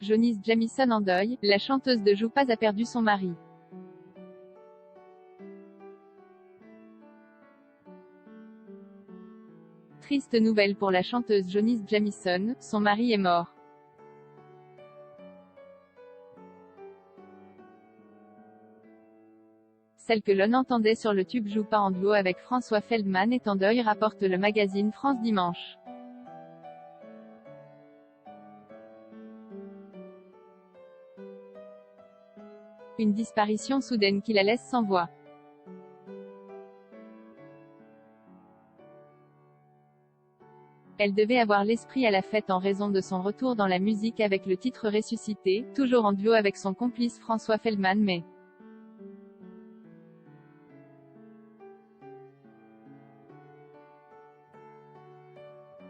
Johnny Jamison en deuil, la chanteuse de Joupas a perdu son mari. Triste nouvelle pour la chanteuse Johnny Jamison, son mari est mort. Celle que l'on entendait sur le tube Joue pas en duo avec François Feldman est en deuil, rapporte le magazine France Dimanche. Une disparition soudaine qui la laisse sans voix. Elle devait avoir l'esprit à la fête en raison de son retour dans la musique avec le titre Ressuscité, toujours en duo avec son complice François Feldman, mais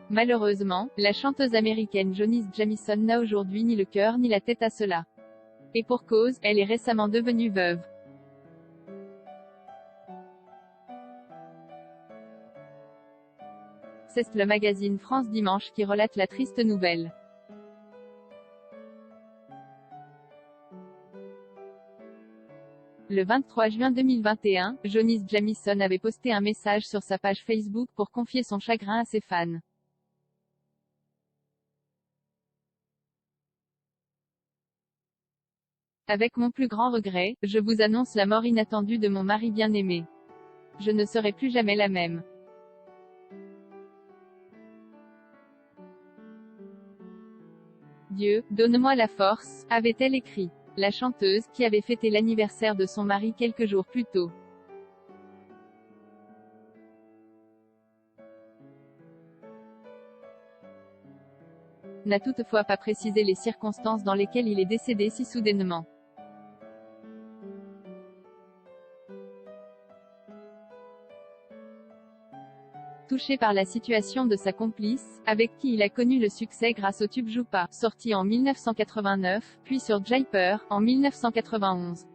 malheureusement, la chanteuse américaine Johnny Jamison n'a aujourd'hui ni le cœur ni la tête à cela. Et pour cause, elle est récemment devenue veuve. C'est le magazine France Dimanche qui relate la triste nouvelle. Le 23 juin 2021, Johnny Jamison avait posté un message sur sa page Facebook pour confier son chagrin à ses fans. Avec mon plus grand regret, je vous annonce la mort inattendue de mon mari bien-aimé. Je ne serai plus jamais la même. Dieu, donne-moi la force, avait-elle écrit. La chanteuse, qui avait fêté l'anniversaire de son mari quelques jours plus tôt. N'a toutefois pas précisé les circonstances dans lesquelles il est décédé si soudainement. Touché par la situation de sa complice, avec qui il a connu le succès grâce au tube Joue pas, sorti en 1989, puis sur Jaipur, en 1991.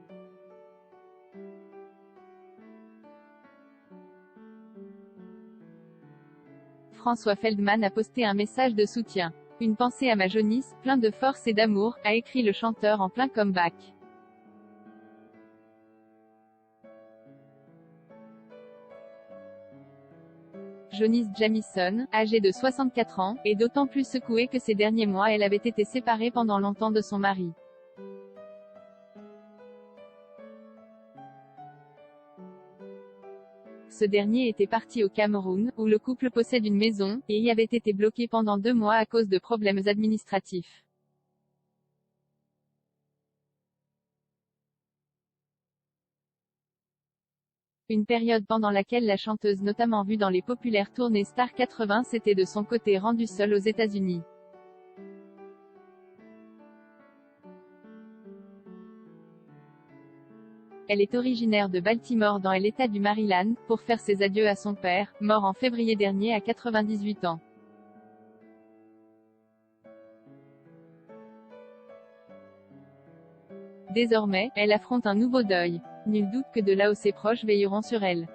François Feldman a posté un message de soutien. Une pensée à ma Johnny, plein de force et d'amour, a écrit le chanteur en plein comeback. Johnny Jamison, âgée de 64 ans, est d'autant plus secouée que ces derniers mois elle avait été séparée pendant longtemps de son mari. Ce dernier était parti au Cameroun, où le couple possède une maison, et y avait été bloqué pendant 2 mois à cause de problèmes administratifs. Une période pendant laquelle la chanteuse notamment vue dans les populaires tournées Star 80 s'était de son côté rendue seule aux États-Unis. Elle est originaire de Baltimore dans l'État du Maryland, pour faire ses adieux à son père, mort en février dernier à 98 ans. Désormais, elle affronte un nouveau deuil. Nul doute que de là où ses proches veilleront sur elle.